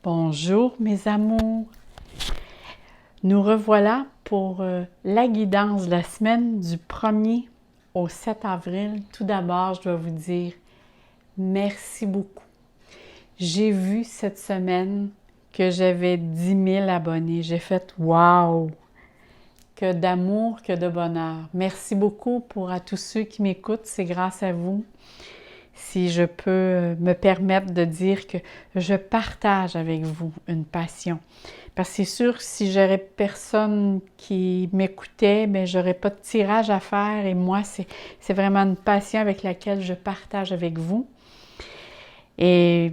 Bonjour mes amours, nous revoilà pour la guidance de la semaine du 1er au 7 avril. Tout d'abord, je dois vous dire merci beaucoup. J'ai vu cette semaine que j'avais 10 000 abonnés. J'ai fait « Wow! » Que d'amour, que de bonheur. Merci beaucoup à tous ceux qui m'écoutent, c'est grâce à vous. Si je peux me permettre de dire que je partage avec vous une passion. Parce que c'est sûr, si j'aurais personne qui m'écoutait, bien, j'aurais pas de tirage à faire. Et moi, c'est vraiment une passion avec laquelle je partage avec vous. Et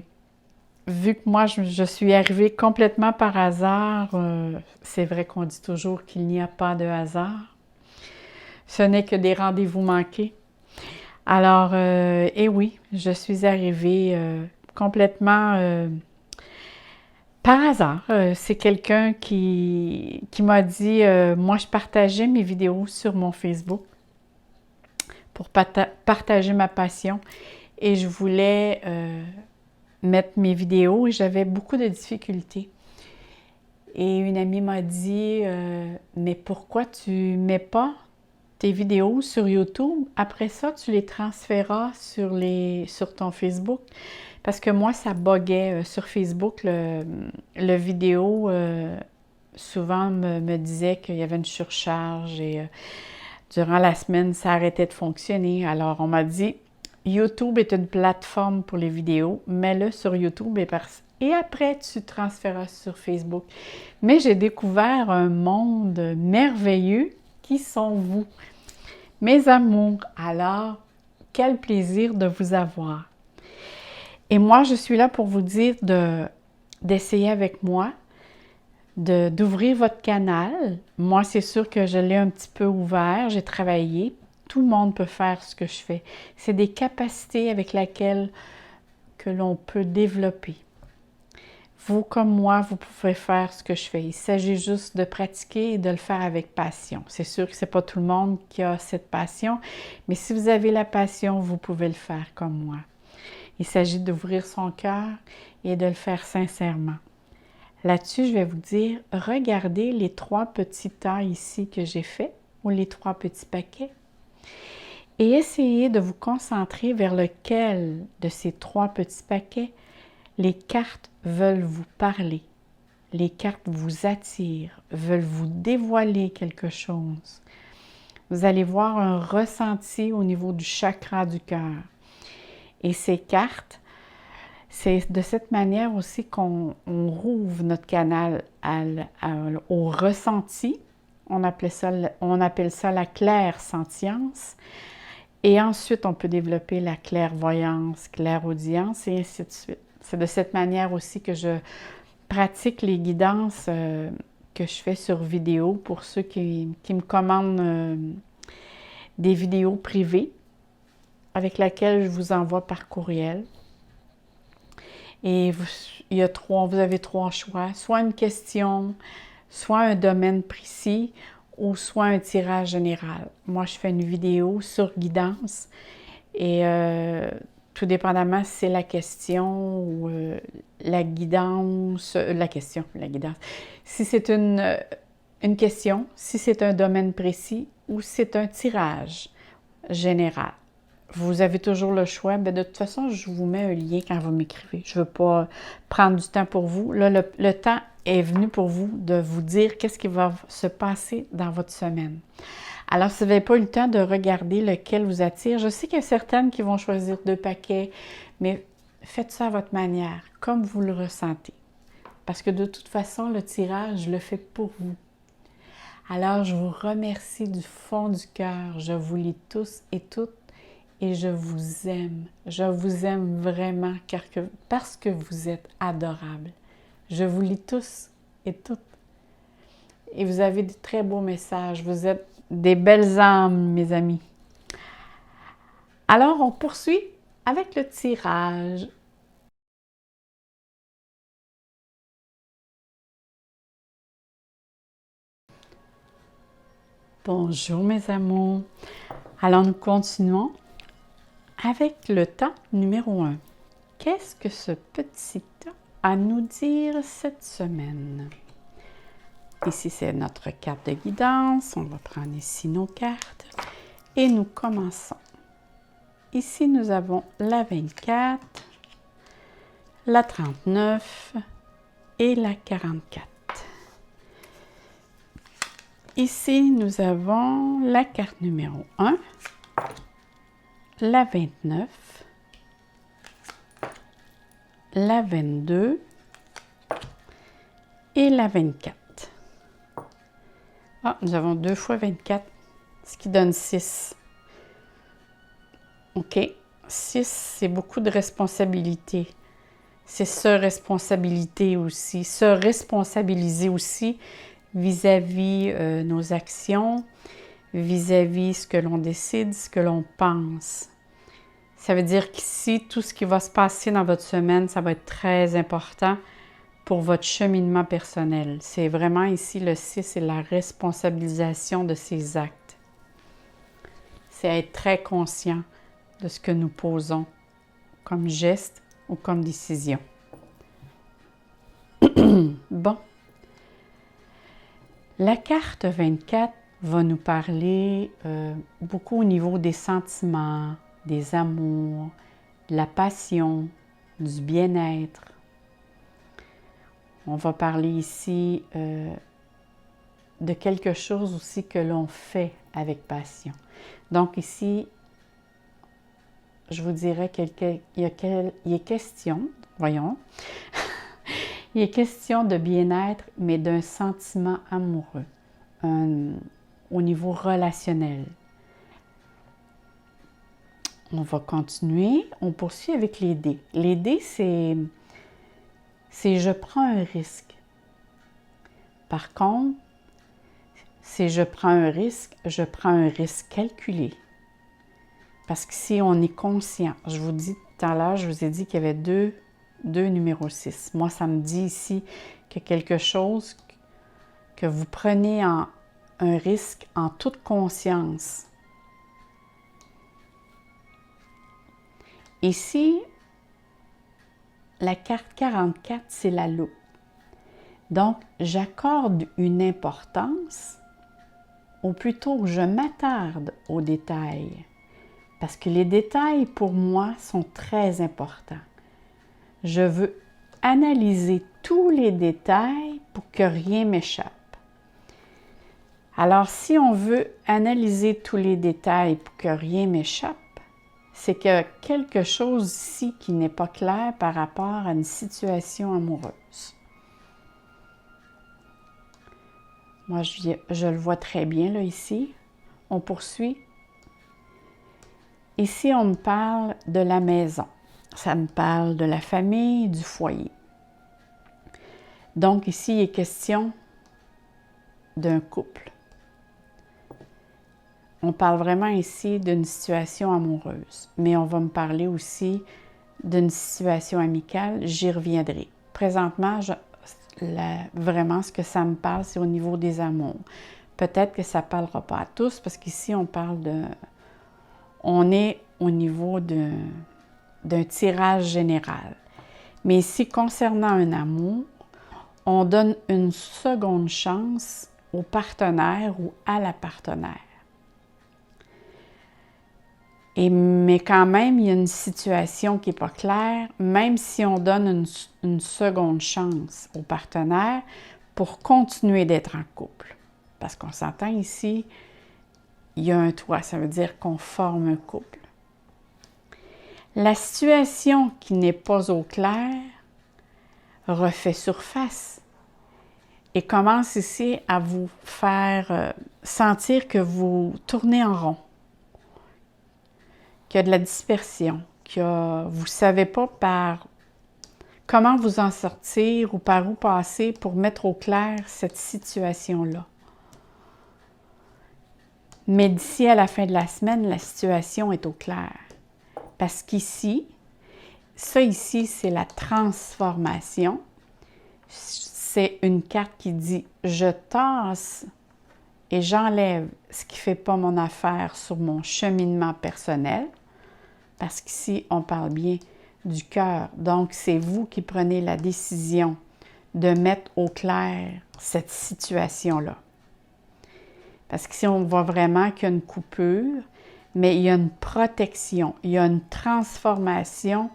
vu que moi, je suis arrivée complètement par hasard, c'est vrai qu'on dit toujours qu'il n'y a pas de hasard. Ce n'est que des rendez-vous manqués. Alors, et oui, je suis arrivée complètement par hasard. C'est quelqu'un qui m'a dit, moi je partageais mes vidéos sur mon Facebook pour partager ma passion et je voulais mettre mes vidéos et j'avais beaucoup de difficultés. Et une amie m'a dit, mais pourquoi tu mets pas tes vidéos sur YouTube, après ça, tu les transféreras sur ton Facebook. Parce que moi, ça buguait sur Facebook. Le vidéo, souvent, me disait qu'il y avait une surcharge et durant la semaine, ça arrêtait de fonctionner. Alors, on m'a dit, YouTube est une plateforme pour les vidéos, mets-le sur YouTube et après, tu transféreras sur Facebook. Mais j'ai découvert un monde merveilleux qui sont vous. Mes amours, alors, quel plaisir de vous avoir. Et moi, je suis là pour vous dire d'essayer avec moi, d'ouvrir votre canal. Moi, c'est sûr que je l'ai un petit peu ouvert, j'ai travaillé. Tout le monde peut faire ce que je fais. C'est des capacités avec lesquelles que l'on peut développer. Vous, comme moi, vous pouvez faire ce que je fais. Il s'agit juste de pratiquer et de le faire avec passion. C'est sûr que ce n'est pas tout le monde qui a cette passion, mais si vous avez la passion, vous pouvez le faire comme moi. Il s'agit d'ouvrir son cœur et de le faire sincèrement. Là-dessus, je vais vous dire, regardez les 3 petits tas ici que j'ai faits, ou les 3 petits paquets, et essayez de vous concentrer vers lequel de ces 3 petits paquets les cartes veulent vous parler, les cartes vous attirent, veulent vous dévoiler quelque chose. Vous allez voir un ressenti au niveau du chakra du cœur. Et ces cartes, c'est de cette manière aussi qu'on rouvre notre canal au ressenti. On appelle ça la clairsentience. Et ensuite, on peut développer la clairvoyance, clairaudience et ainsi de suite. C'est de cette manière aussi que je pratique les guidances que je fais sur vidéo pour ceux qui me commandent des vidéos privées avec lesquelles je vous envoie par courriel. Et vous avez 3 choix, soit une question, soit un domaine précis ou soit un tirage général. Moi, je fais une vidéo sur guidance et tout dépendamment si c'est la question ou la guidance, la guidance. Si c'est une question, si c'est un domaine précis ou si c'est un tirage général. Vous avez toujours le choix. Bien, de toute façon, je vous mets un lien quand vous m'écrivez. Je ne veux pas prendre du temps pour vous. Là, le temps est venu pour vous de vous dire qu'est-ce qui va se passer dans votre semaine. Alors, si vous n'avez pas eu le temps de regarder lequel vous attire, je sais qu'il y a certaines qui vont choisir 2 paquets, mais faites ça à votre manière, comme vous le ressentez. Parce que de toute façon, le tirage, je le fais pour vous. Alors, je vous remercie du fond du cœur. Je vous lis tous et toutes et je vous aime. Je vous aime vraiment parce que vous êtes adorables. Je vous lis tous et toutes. Et vous avez de très beaux messages. Vous êtes des belles âmes, mes amis. Alors, on poursuit avec le tirage. Bonjour, mes amours. Alors, nous continuons avec le tas numéro 1. Qu'est-ce que ce petit tas à nous dire cette semaine? Ici, c'est notre carte de guidance. On va prendre ici nos cartes et nous commençons. Ici, nous avons la 24, la 39 et la 44. Ici, nous avons la carte numéro 1, la 29, la 22 et la 24. Ah, nous avons 2 fois 24, ce qui donne 6. OK. 6, c'est beaucoup de responsabilités. C'est se responsabiliser aussi vis-à-vis nos actions, vis-à-vis ce que l'on décide, ce que l'on pense. Ça veut dire qu'ici, tout ce qui va se passer dans votre semaine, ça va être très important pour votre cheminement personnel. C'est vraiment ici, le 6, c'est la responsabilisation de ses actes. C'est être très conscient de ce que nous posons comme geste ou comme décision. Bon. La carte 24 va nous parler beaucoup au niveau des sentiments, des amours, de la passion, du bien-être. On va parler ici de quelque chose aussi que l'on fait avec passion. Donc ici, je vous dirais qu'il est question, voyons, il est question de bien-être, mais d'un sentiment amoureux, au niveau relationnel. On va continuer, on poursuit avec les dés. Les dés, c'est je prends un risque. Par contre, si je prends un risque calculé. Parce qu'ici, on est conscient. Je vous dis tout à l'heure, je vous ai dit qu'il y avait deux numéros 6. Moi, ça me dit ici que quelque chose que vous prenez un risque en toute conscience. Ici, la carte 44, c'est la loupe. Donc, j'accorde une importance, ou plutôt, je m'attarde aux détails. Parce que les détails, pour moi, sont très importants. Je veux analyser tous les détails pour que rien m'échappe. Alors, si on veut analyser tous les détails pour que rien m'échappe, c'est qu'il y a quelque chose ici qui n'est pas clair par rapport à une situation amoureuse. Moi, je le vois très bien, là, ici. On poursuit. Ici, on me parle de la maison. Ça me parle de la famille, du foyer. Donc, ici, il est question d'un couple. On parle vraiment ici d'une situation amoureuse, mais on va me parler aussi d'une situation amicale. J'y reviendrai. Présentement, vraiment, ce que ça me parle, c'est au niveau des amours. Peut-être que ça ne parlera pas à tous, parce qu'ici, on est au niveau d'un tirage général. Mais ici, concernant un amour, on donne une seconde chance au partenaire ou à la partenaire. Mais quand même, il y a une situation qui n'est pas claire, même si on donne une seconde chance au partenaire pour continuer d'être en couple. Parce qu'on s'entend ici, il y a un toit, ça veut dire qu'on forme un couple. La situation qui n'est pas au clair refait surface et commence ici à vous faire sentir que vous tournez en rond, qu'il y a de la dispersion, vous ne savez pas par comment vous en sortir ou par où passer pour mettre au clair cette situation-là. Mais d'ici à la fin de la semaine, la situation est au clair. Parce qu'ici, ça ici, c'est la transformation. C'est une carte qui dit « Je tasse et j'enlève ce qui ne fait pas mon affaire sur mon cheminement personnel. » Parce qu'ici, on parle bien du cœur. Donc, c'est vous qui prenez la décision de mettre au clair cette situation-là. Parce qu'ici, on voit vraiment qu'il y a une coupure, mais il y a une protection, il y a une transformation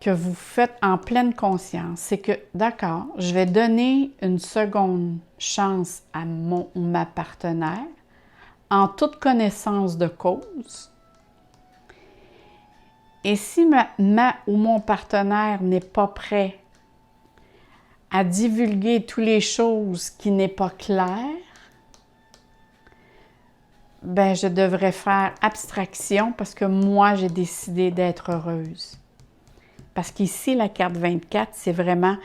que vous faites en pleine conscience. C'est que, d'accord, je vais donner une seconde chance à mon ou ma partenaire en toute connaissance de cause. Et si ma ou mon partenaire n'est pas prêt à divulguer toutes les choses qui n'est pas claires, ben je devrais faire abstraction parce que moi, j'ai décidé d'être heureuse. Parce qu'ici, la carte 24, c'est vraiment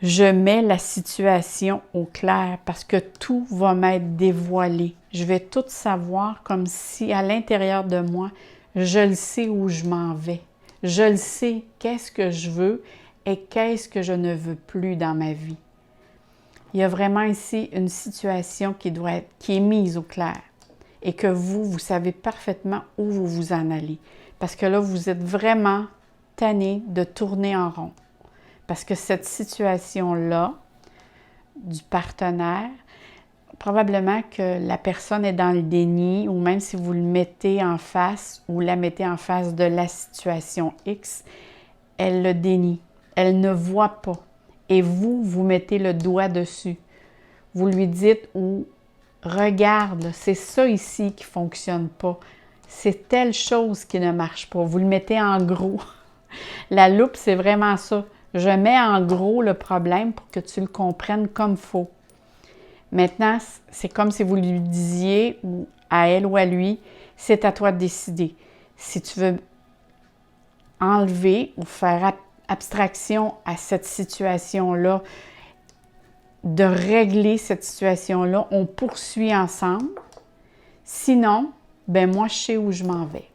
je mets la situation au clair parce que tout va m'être dévoilé. Je vais tout savoir comme si à l'intérieur de moi, je le sais où je m'en vais. Je le sais qu'est-ce que je veux et qu'est-ce que je ne veux plus dans ma vie. Il y a vraiment ici une situation qui est mise au clair et que vous savez parfaitement où vous vous en allez. Parce que là, vous êtes vraiment tanné de tourner en rond. Parce que cette situation-là, du partenaire, probablement que la personne est dans le déni, ou même si vous le mettez en face ou la mettez en face de la situation X, elle le dénie. Elle ne voit pas. Et vous mettez le doigt dessus. Vous lui dites ou regarde, c'est ça ici qui ne fonctionne pas. C'est telle chose qui ne marche pas. Vous le mettez en gros. La loupe, c'est vraiment ça. Je mets en gros le problème pour que tu le comprennes comme il faut. Maintenant, c'est comme si vous lui disiez ou à elle ou à lui, c'est à toi de décider. Si tu veux enlever ou faire abstraction à cette situation-là, de régler cette situation-là, on poursuit ensemble. Sinon, ben moi, je sais où je m'en vais.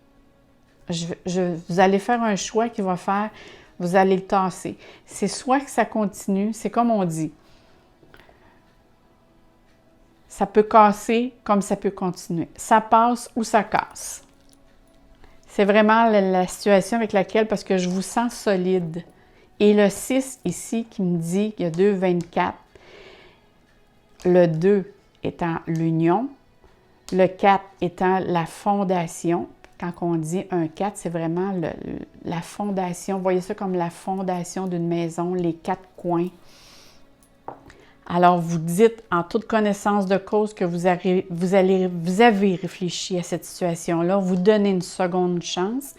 Vous allez faire un choix qui va faire, vous allez le tasser. C'est soit que ça continue, c'est comme on dit. Ça peut casser comme ça peut continuer. Ça passe ou ça casse. C'est vraiment la situation avec laquelle, parce que je vous sens solide. Et le 6 ici qui me dit qu'il y a 2, 24. Le 2 étant l'union. Le 4 étant la fondation. Quand on dit un 4, c'est vraiment la fondation. Vous voyez ça comme la fondation d'une maison, les 4 coins. Alors, vous dites en toute connaissance de cause que vous avez réfléchi à cette situation-là. Vous donnez une seconde chance.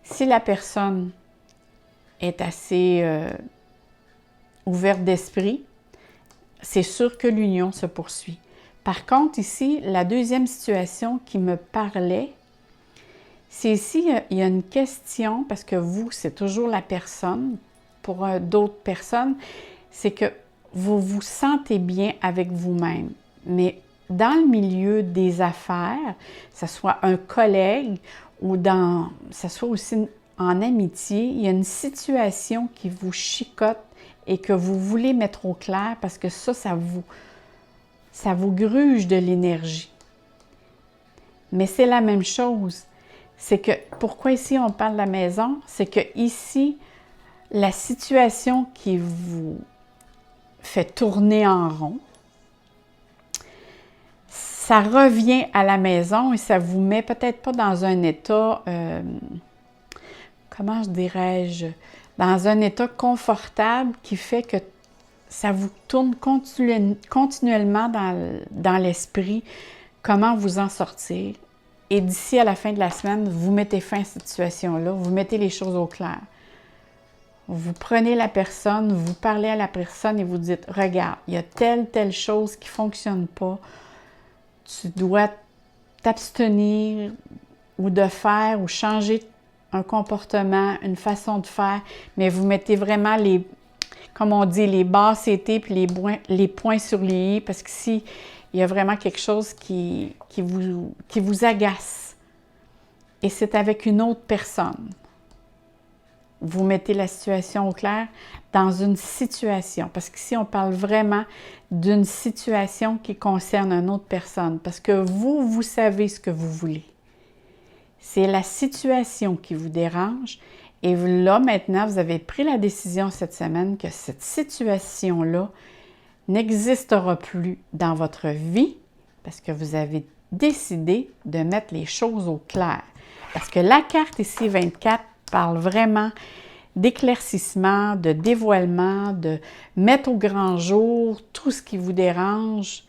Si la personne est assez ouverte d'esprit, c'est sûr que l'union se poursuit. Par contre, ici, la deuxième situation qui me parlait, c'est ici, il y a une question, parce que vous, c'est toujours la personne, pour d'autres personnes, c'est que vous vous sentez bien avec vous-même. Mais dans le milieu des affaires, que ce soit un collègue ou que ce soit aussi en amitié, il y a une situation qui vous chicote et que vous voulez mettre au clair parce que ça vous gruge de l'énergie. Mais c'est la même chose. C'est que, pourquoi ici on parle de la maison? C'est que ici, la situation qui vous fait tourner en rond, ça revient à la maison et ça vous met peut-être pas dans un état, comment je dirais-je, dans un état confortable qui fait que ça vous tourne continuellement dans l'esprit, comment vous en sortir. Et d'ici à la fin de la semaine, vous mettez fin à cette situation-là, vous mettez les choses au clair. Vous prenez la personne, vous parlez à la personne et vous dites « Regarde, il y a telle chose qui ne fonctionne pas. Tu dois t'abstenir ou de faire ou changer un comportement, une façon de faire. » Mais vous mettez vraiment comme on dit, les barres CT puis les points sur les i parce qu'ici, il y a vraiment quelque chose qui vous agace. Et c'est avec une autre personne. Vous mettez la situation au clair dans une situation. Parce qu'ici, on parle vraiment d'une situation qui concerne une autre personne. Parce que vous savez ce que vous voulez. C'est la situation qui vous dérange. Et là, maintenant, vous avez pris la décision cette semaine que cette situation-là n'existera plus dans votre vie parce que vous avez décidé de mettre les choses au clair. Parce que la carte ici, 24, parle vraiment d'éclaircissement, de dévoilement, de mettre au grand jour tout ce qui vous dérange,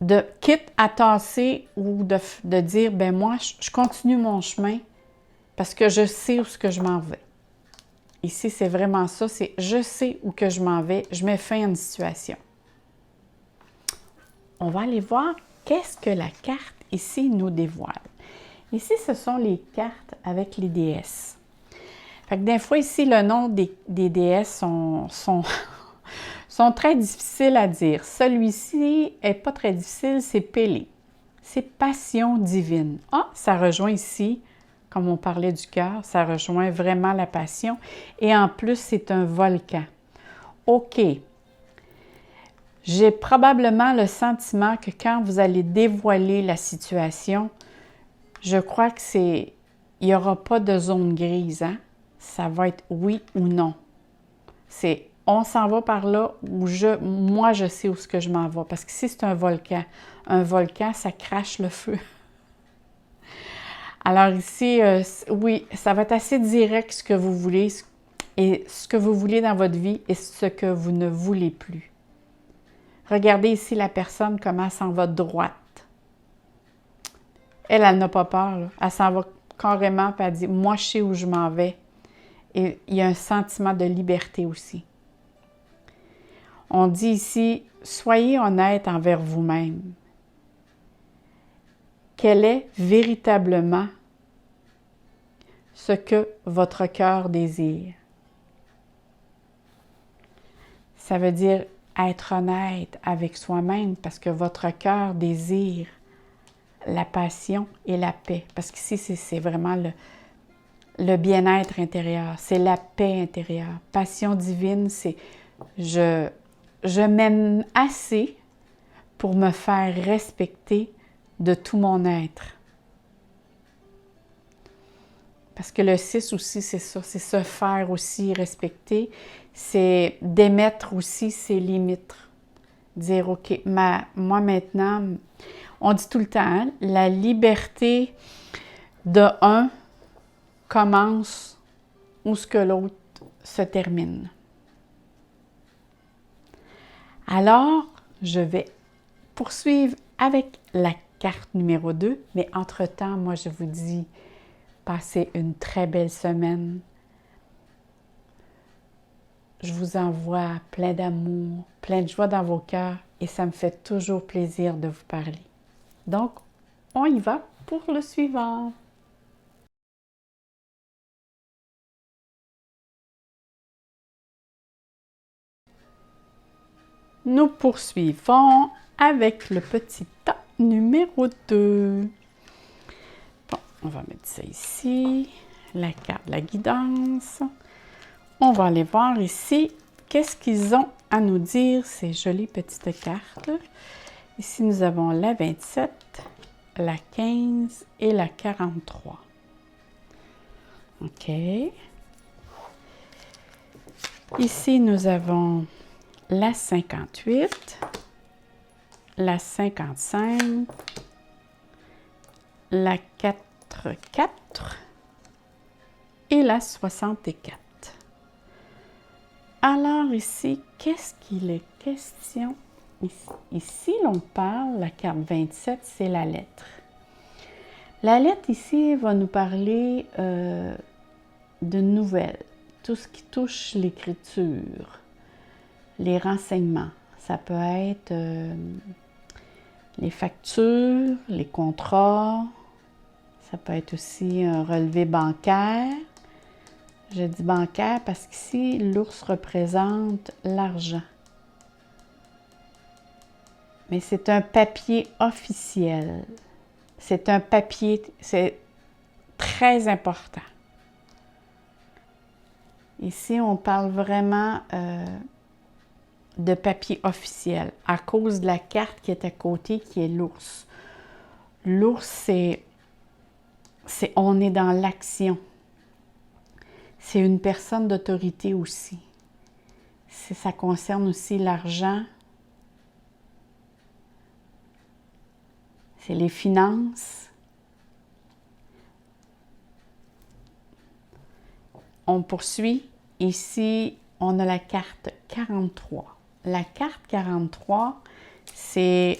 de quitte à tasser ou de dire, ben moi, je continue mon chemin parce que je sais où ce que je m'en vais. Ici, c'est vraiment ça, c'est je sais où que je m'en vais, je mets fin à une situation. On va aller voir qu'est-ce que la carte ici nous dévoile. Ici, ce sont les cartes avec les déesses. Fait que des fois, ici, le nom des déesses sont très difficiles à dire. Celui-ci n'est pas très difficile, c'est Pélée. C'est passion divine. Ah, ça rejoint ici, comme on parlait du cœur, ça rejoint vraiment la passion. Et en plus, c'est un volcan. OK. J'ai probablement le sentiment que quand vous allez dévoiler la situation, je crois que il n'y aura pas de zone grise, hein? Ça va être oui ou non. C'est on s'en va par là ou moi je sais où ce que je m'en vais. Parce que si c'est un volcan, ça crache le feu. Alors ici, oui, ça va être assez direct ce que vous voulez et ce que vous voulez dans votre vie et ce que vous ne voulez plus. Regardez ici la personne, comment elle s'en va droite. Elle n'a pas peur, là. Elle s'en va carrément, puis elle dit « Moi, je sais où je m'en vais. » Et il y a un sentiment de liberté aussi. On dit ici « Soyez honnête envers vous-même. » Quel est véritablement ce que votre cœur désire? Ça veut dire être honnête avec soi-même parce que votre cœur désire la passion et la paix. Parce qu'ici, c'est vraiment le bien-être intérieur, c'est la paix intérieure. Passion divine, c'est je m'aime assez pour me faire respecter de tout mon être. Parce que le 6 aussi, c'est ça, c'est se faire aussi respecter, c'est d'émettre aussi ses limites. Dire, OK, moi maintenant, on dit tout le temps, hein, la liberté de un commence où ce que l'autre se termine. Alors, je vais poursuivre avec la carte numéro 2, mais entre-temps, moi, je vous dis, passez une très belle semaine. Je vous envoie plein d'amour, plein de joie dans vos cœurs et ça me fait toujours plaisir de vous parler. Donc, on y va pour le suivant. Nous poursuivons avec le petit tas numéro 2. Bon, on va mettre ça ici, la carte de la guidance. On va aller voir ici, qu'est-ce qu'ils ont à nous dire, ces jolies petites cartes. Ici, nous avons la 27, la 15 et la 43. OK. Ici, nous avons la 58, la 55, la 44 et la 64. Alors ici, qu'est-ce qu'il est question? Ici, l'on parle, la carte 27, c'est la lettre. La lettre ici va nous parler de nouvelles, tout ce qui touche l'écriture, les renseignements. Ça peut être les factures, les contrats, ça peut être aussi un relevé bancaire. Je dis bancaire parce qu'ici, l'ours représente l'argent. Mais c'est un papier officiel. C'est un papier, c'est très important. Ici, on parle vraiment de papier officiel à cause de la carte qui est à côté, qui est l'ours. L'ours, c'est on est dans l'action. C'est une personne d'autorité aussi. Ça concerne aussi l'argent. C'est les finances. On poursuit. Ici, on a la carte 43. La carte 43, c'est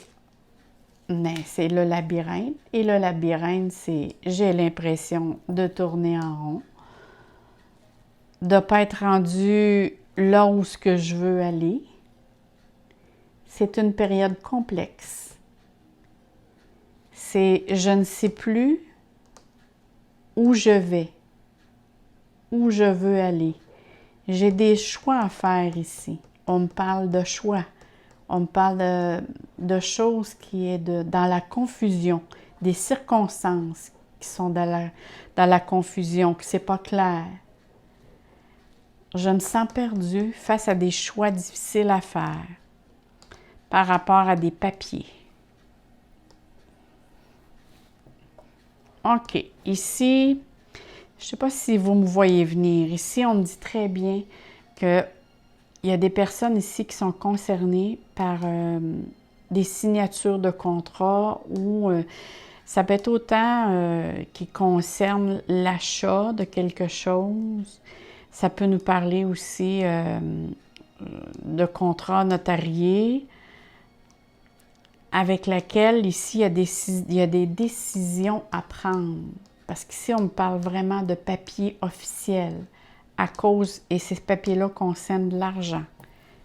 le labyrinthe. Et le labyrinthe, c'est j'ai l'impression de tourner en rond, de ne pas être rendu là où ce que je veux aller. C'est une période complexe. C'est je ne sais plus où je vais, où je veux aller. J'ai des choix à faire ici. On me parle de choix. On me parle de choses qui est dans la confusion, des circonstances qui sont dans la confusion, que c'est pas clair. Je me sens perdue face à des choix difficiles à faire par rapport à des papiers. OK. Ici, je ne sais pas si vous me voyez venir. Ici, on me dit très bien qu'il y a des personnes ici qui sont concernées par des signatures de contrats ou ça peut être autant qui concerne l'achat de quelque chose. Ça peut nous parler aussi de contrats notariés avec lesquels ici il y a des décisions à prendre. Parce qu'ici, on me parle vraiment de papiers officiels à cause, et ces papiers-là concernent de l'argent,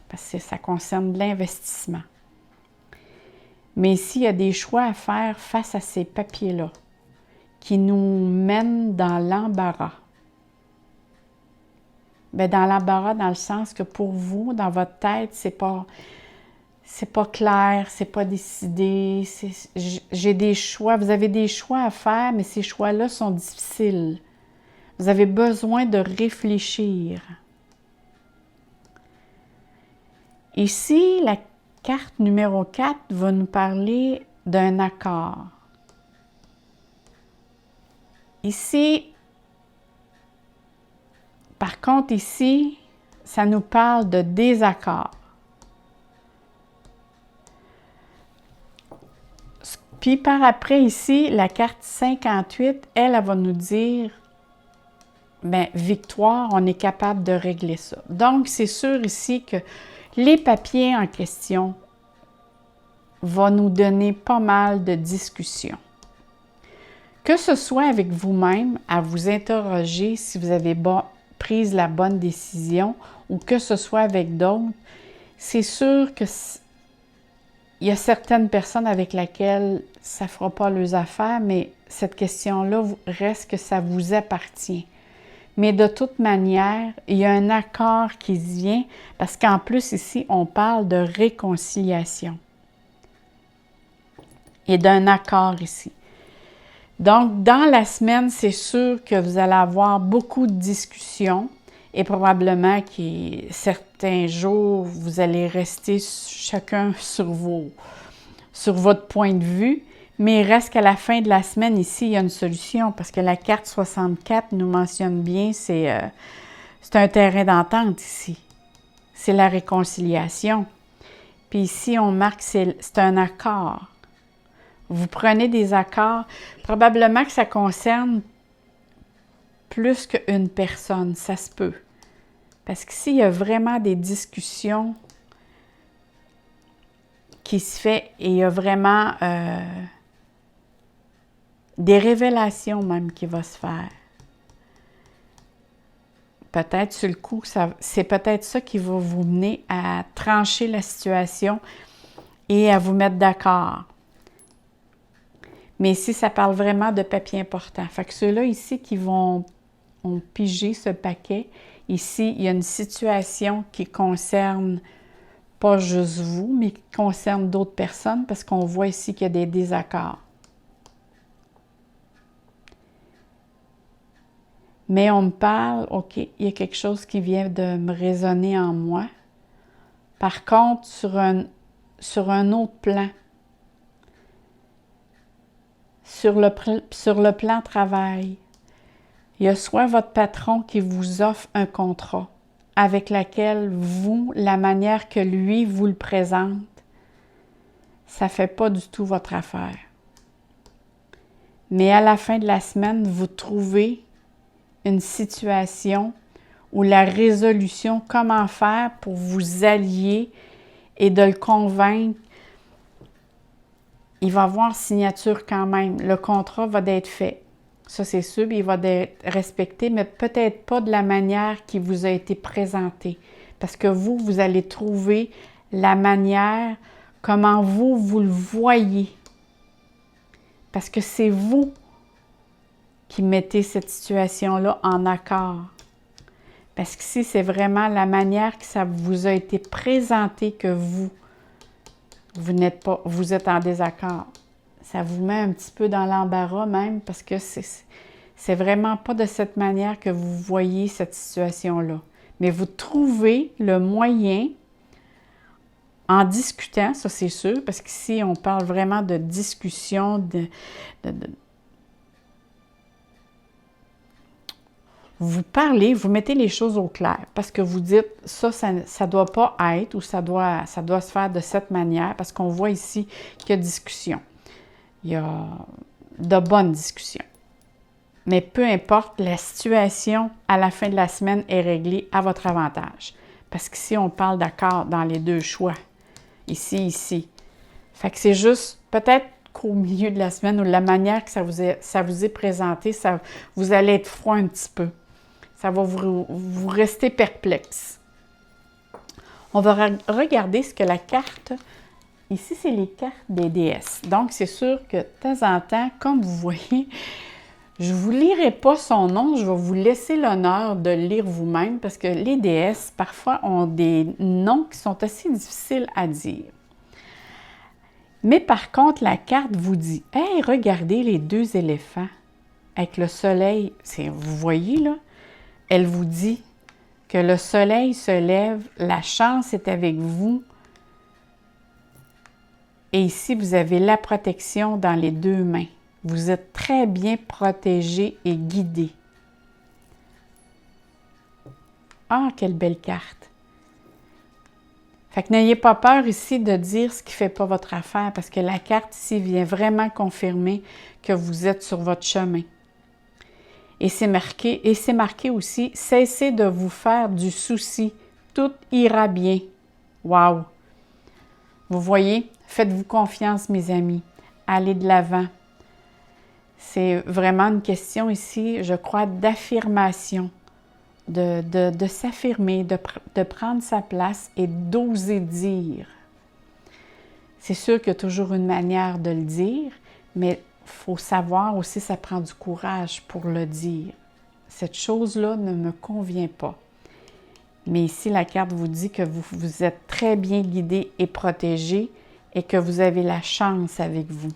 parce que ça concerne de l'investissement. Mais ici, il y a des choix à faire face à ces papiers-là qui nous mènent dans l'embarras. Bien, dans l'embarras, dans le sens que pour vous, dans votre tête, c'est pas clair, c'est pas décidé. J'ai des choix, vous avez des choix à faire, mais ces choix-là sont difficiles. Vous avez besoin de réfléchir. Ici, la carte numéro 4 va nous parler d'un accord. Ici, par contre, ici, ça nous parle de désaccord. Puis par après, ici, la carte 58, elle va nous dire, bien, victoire, on est capable de régler ça. Donc, c'est sûr ici que les papiers en question vont nous donner pas mal de discussions. Que ce soit avec vous-même, à vous interroger si vous avez pris la bonne décision, ou que ce soit avec d'autres, c'est sûr que il y a certaines personnes avec lesquelles ça ne fera pas leurs affaires, mais cette question-là reste que ça vous appartient. Mais de toute manière, il y a un accord qui se vient, parce qu'en plus ici, on parle de réconciliation. Et d'un accord ici. Donc, dans la semaine, c'est sûr que vous allez avoir beaucoup de discussions et probablement que certains jours, vous allez rester chacun sur votre point de vue, mais il reste qu'à la fin de la semaine, ici, il y a une solution parce que la carte 64 nous mentionne bien, c'est un terrain d'entente ici. C'est la réconciliation. Puis ici, on marque que c'est un accord. Vous prenez des accords, probablement que ça concerne plus qu'une personne, ça se peut. Parce qu'ici, il y a vraiment des discussions qui se font et il y a vraiment des révélations même qui vont se faire. Peut-être sur le coup, c'est peut-être ça qui va vous mener à trancher la situation et à vous mettre d'accord. Mais ici, ça parle vraiment de papiers importants. Fait que ceux-là ici qui ont pigé ce paquet, ici, il y a une situation qui concerne pas juste vous, mais qui concerne d'autres personnes parce qu'on voit ici qu'il y a des désaccords. Mais on me parle, OK, il y a quelque chose qui vient de me résonner en moi. Par contre, sur un autre plan, sur le plan travail. Il y a soit votre patron qui vous offre un contrat avec lequel vous, la manière que lui vous le présente, ça ne fait pas du tout votre affaire. Mais à la fin de la semaine, vous trouvez une situation ou la résolution, comment faire pour vous allier et de le convaincre. Il va y avoir signature quand même. Le contrat va être fait. Ça, c'est sûr, il va être respecté, mais peut-être pas de la manière qui vous a été présentée. Parce que vous allez trouver la manière, comment vous le voyez. Parce que c'est vous qui mettez cette situation-là en accord. Parce qu'ici, c'est vraiment la manière que ça vous a été présenté que vous êtes en désaccord. Ça vous met un petit peu dans l'embarras même parce que c'est vraiment pas de cette manière que vous voyez cette situation-là. Mais vous trouvez le moyen, en discutant, ça c'est sûr, parce qu'ici, on parle vraiment de discussion, vous parlez, vous mettez les choses au clair parce que vous dites ça ne doit pas être ou ça doit se faire de cette manière parce qu'on voit ici qu'il y a discussion. Il y a de bonnes discussions. Mais peu importe, la situation à la fin de la semaine est réglée à votre avantage. Parce qu'ici, on parle d'accord dans les deux choix. Ici. Fait que c'est juste peut-être qu'au milieu de la semaine ou la manière que ça vous est présenté, vous allez être froid un petit peu. Ça va vous rester perplexe. On va regarder ce que la carte... Ici, c'est les cartes des déesses. Donc, c'est sûr que de temps en temps, comme vous voyez, je ne vous lirai pas son nom. Je vais vous laisser l'honneur de le lire vous-même parce que les déesses, parfois, ont des noms qui sont assez difficiles à dire. Mais par contre, la carte vous dit « Hey, regardez les deux éléphants avec le soleil. » Vous voyez, là? Elle vous dit que le soleil se lève, la chance est avec vous. Et ici, vous avez la protection dans les deux mains. Vous êtes très bien protégé et guidé. Ah, quelle belle carte! Fait que n'ayez pas peur ici de dire ce qui ne fait pas votre affaire parce que la carte ici vient vraiment confirmer que vous êtes sur votre chemin. Et c'est marqué aussi, cessez de vous faire du souci, tout ira bien. Wow! Vous voyez, faites-vous confiance, mes amis. Allez de l'avant. C'est vraiment une question ici, je crois, d'affirmation, de s'affirmer, de prendre sa place et d'oser dire. C'est sûr qu'il y a toujours une manière de le dire, mais il faut savoir aussi, ça prend du courage pour le dire. Cette chose-là ne me convient pas. Mais ici, la carte vous dit que vous êtes très bien guidé et protégé et que vous avez la chance avec vous.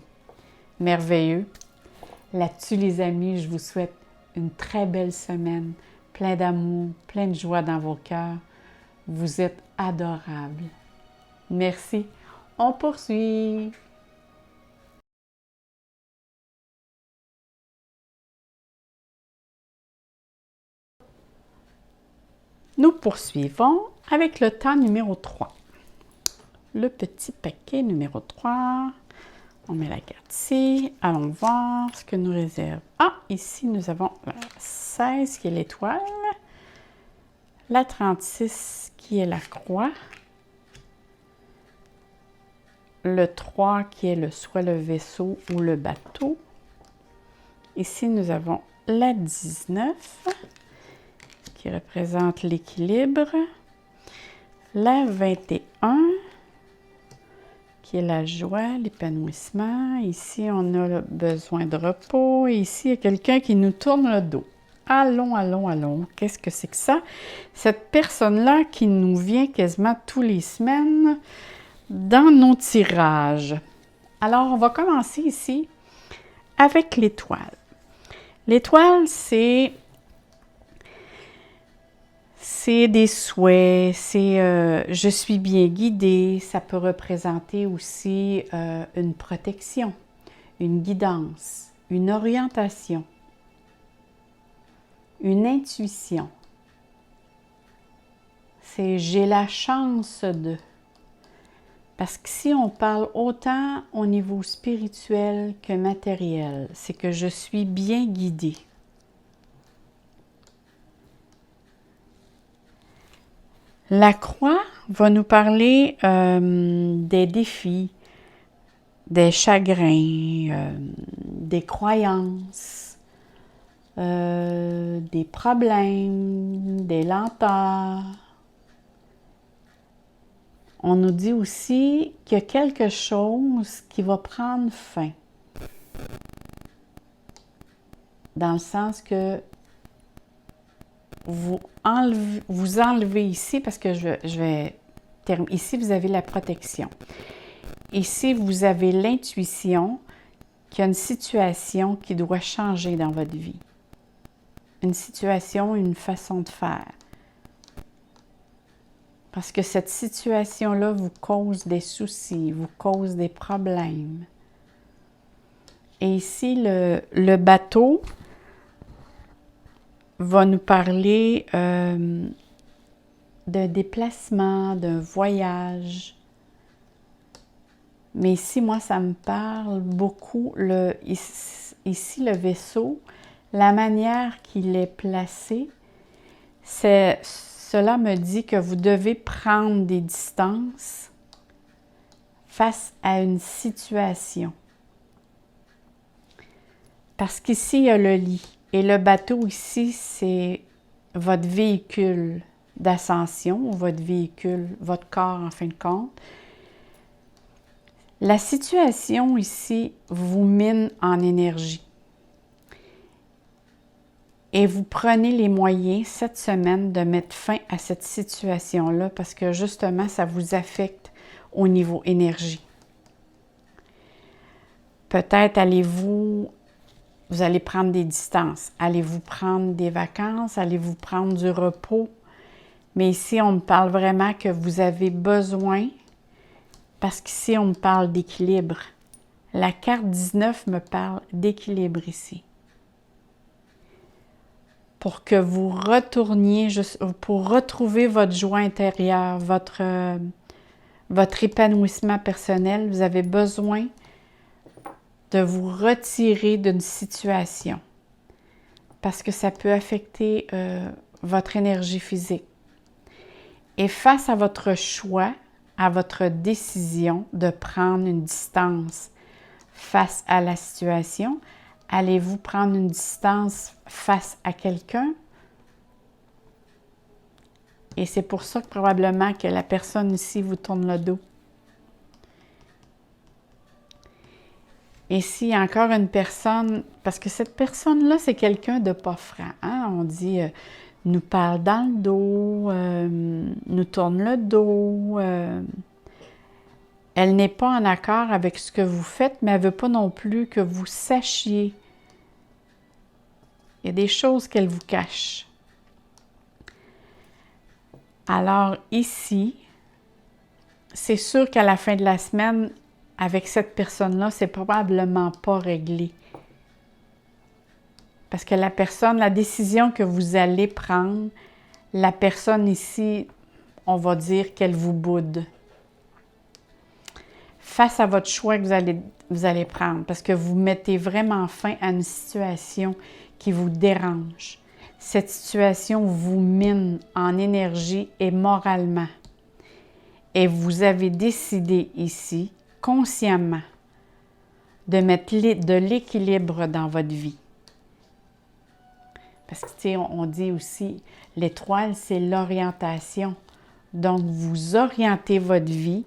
Merveilleux. Là-dessus, les amis, je vous souhaite une très belle semaine, plein d'amour, plein de joie dans vos cœurs. Vous êtes adorables. Merci. On poursuit. Nous poursuivons avec le temps numéro 3. Le petit paquet numéro 3. On met la carte ici. Allons voir ce que nous réserve. Ah, ici, nous avons la 16 qui est l'étoile. La 36 qui est la croix. Le 3 qui est soit le vaisseau ou le bateau. Ici, nous avons la 19 qui représente l'équilibre. La 21 qui est la joie, l'épanouissement. Ici, on a le besoin de repos. Et ici, il y a quelqu'un qui nous tourne le dos. Allons. Qu'est-ce que c'est que ça? Cette personne-là qui nous vient quasiment tous les semaines dans nos tirages. Alors, on va commencer ici avec l'étoile. L'étoile, c'est des souhaits, c'est je suis bien guidée. Ça peut représenter aussi une protection, une guidance, une orientation, une intuition. C'est « j'ai la chance de ». Parce qu'ici, on parle autant au niveau spirituel que matériel. C'est que je suis bien guidée. La croix va nous parler des défis, des chagrins, des croyances, des problèmes, des lenteurs. On nous dit aussi qu'il y a quelque chose qui va prendre fin. Dans le sens que vous enlevez ici, parce que ici, vous avez la protection. Ici, vous avez l'intuition qu'il y a une situation qui doit changer dans votre vie. Une situation, une façon de faire. Parce que cette situation-là vous cause des soucis, vous cause des problèmes. Et ici, le bateau va nous parler d'un déplacement, d'un voyage. Mais ici, moi, ça me parle beaucoup. Ici, le vaisseau, la manière qu'il est placé, cela me dit que vous devez prendre des distances face à une situation. Parce qu'ici, il y a le lit. Et le bateau ici, c'est votre véhicule d'ascension, ou votre véhicule, votre corps en fin de compte. La situation ici vous mine en énergie. Et vous prenez les moyens cette semaine de mettre fin à cette situation-là parce que justement, ça vous affecte au niveau énergie. Peut-être vous allez prendre des distances. Allez-vous prendre des vacances? Allez-vous prendre du repos? Mais ici, on me parle vraiment que vous avez besoin, parce qu'ici, on me parle d'équilibre. La carte 19 me parle d'équilibre ici. Pour que vous retourniez, pour retrouver votre joie intérieure, votre épanouissement personnel, vous avez besoin de vous retirer d'une situation parce que ça peut affecter votre énergie physique. Et face à votre choix, à votre décision de prendre une distance face à la situation, allez-vous prendre une distance face à quelqu'un? Et c'est pour ça que probablement que la personne ici vous tourne le dos. Et s'il y a encore une personne, parce que cette personne-là, c'est quelqu'un de pas franc. Hein? On dit, nous parle dans le dos, nous tourne le dos. Elle n'est pas en accord avec ce que vous faites, mais elle ne veut pas non plus que vous sachiez. Il y a des choses qu'elle vous cache. Alors ici, c'est sûr qu'à la fin de la semaine, avec cette personne-là, c'est probablement pas réglé. Parce que la décision que vous allez prendre, la personne ici, on va dire qu'elle vous boude. Face à votre choix que vous allez prendre, parce que vous mettez vraiment fin à une situation qui vous dérange. Cette situation vous mine en énergie et moralement. Et vous avez décidé ici, consciemment, de mettre de l'équilibre dans votre vie. Parce que, tu sais, on dit aussi, l'étoile, c'est l'orientation. Donc, vous orientez votre vie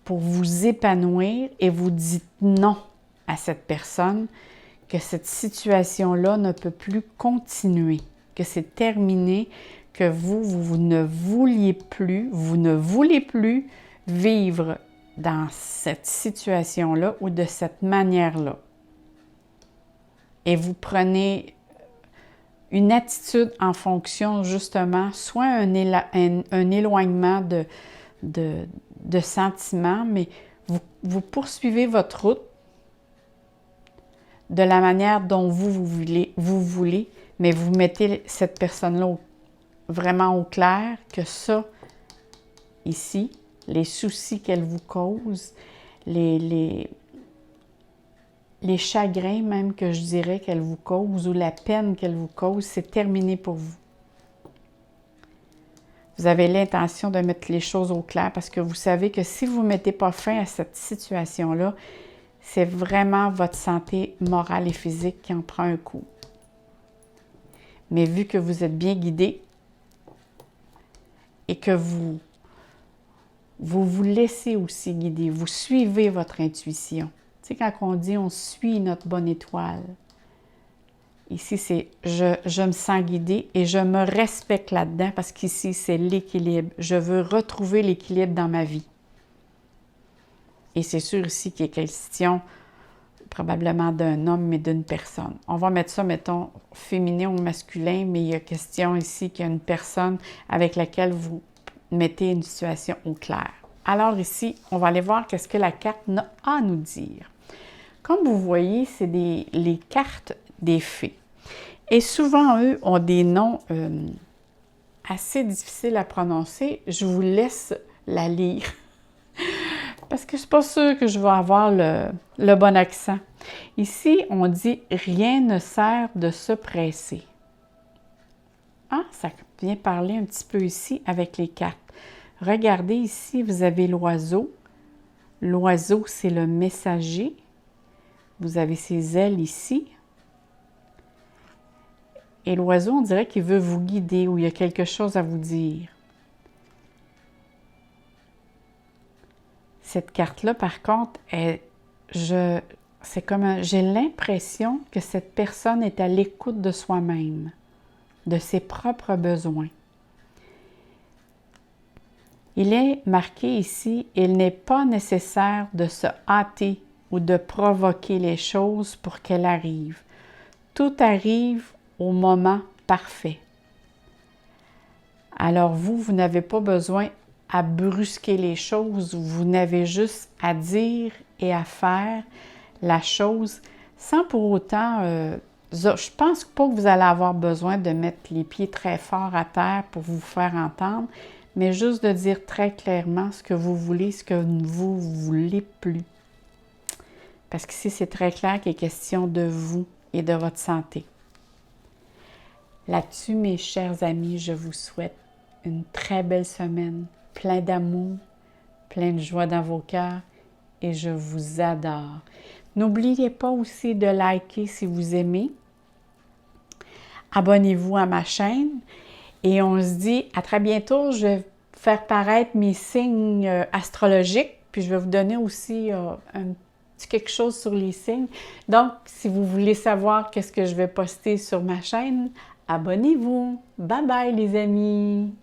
pour vous épanouir et vous dites non à cette personne, que cette situation-là ne peut plus continuer, que c'est terminé, que vous ne voulez plus vivre dans cette situation-là ou de cette manière-là. Et vous prenez une attitude en fonction, justement, soit un éloignement de sentiments, mais vous poursuivez votre route de la manière dont vous voulez, mais vous mettez cette personne-là vraiment au clair que ça, ici, les soucis qu'elle vous cause, les chagrins même que je dirais qu'elle vous cause ou la peine qu'elle vous cause, c'est terminé pour vous. Vous avez l'intention de mettre les choses au clair parce que vous savez que si vous ne mettez pas fin à cette situation-là, c'est vraiment votre santé morale et physique qui en prend un coup. Mais vu que vous êtes bien guidé et que vous vous laissez aussi guider, vous suivez votre intuition. Tu sais, quand on dit on suit notre bonne étoile, ici c'est je me sens guidée et je me respecte là-dedans parce qu'ici c'est l'équilibre. Je veux retrouver l'équilibre dans ma vie. Et c'est sûr ici qu'il est question probablement d'un homme et d'une personne. On va mettre ça, mettons, féminin ou masculin, mais il y a question ici qu'il y a une personne avec laquelle vous mettez une situation au clair. Alors ici, on va aller voir qu'est-ce que la carte a à nous dire. Comme vous voyez, c'est les cartes des fées. Et souvent, eux ont des noms assez difficiles à prononcer. Je vous laisse la lire. Parce que je ne suis pas sûre que je vais avoir le bon accent. Ici, on dit « Rien ne sert de se presser ». Ah, ça vient parler un petit peu ici avec les cartes. Regardez ici, vous avez l'oiseau. L'oiseau, c'est le messager. Vous avez ses ailes ici. Et l'oiseau, on dirait qu'il veut vous guider ou il y a quelque chose à vous dire. Cette carte-là, par contre, j'ai l'impression que cette personne est à l'écoute de soi-même, de ses propres besoins. Il est marqué ici, il n'est pas nécessaire de se hâter ou de provoquer les choses pour qu'elles arrivent. Tout arrive au moment parfait. Alors vous n'avez pas besoin à brusquer les choses, vous n'avez juste à dire et à faire la chose sans pour autant, je pense pas que vous allez avoir besoin de mettre les pieds très forts à terre pour vous faire entendre, mais juste de dire très clairement ce que vous voulez, ce que vous ne voulez plus. Parce qu'ici, c'est très clair qu'il est question de vous et de votre santé. Là-dessus, mes chers amis, je vous souhaite une très belle semaine, plein d'amour, plein de joie dans vos cœurs et je vous adore. N'oubliez pas aussi de liker si vous aimez. Abonnez-vous à ma chaîne et on se dit à très bientôt. Je vais faire paraître mes signes astrologiques puis je vais vous donner aussi un petit quelque chose sur les signes. Donc, si vous voulez savoir qu'est-ce que je vais poster sur ma chaîne, abonnez-vous. Bye bye les amis!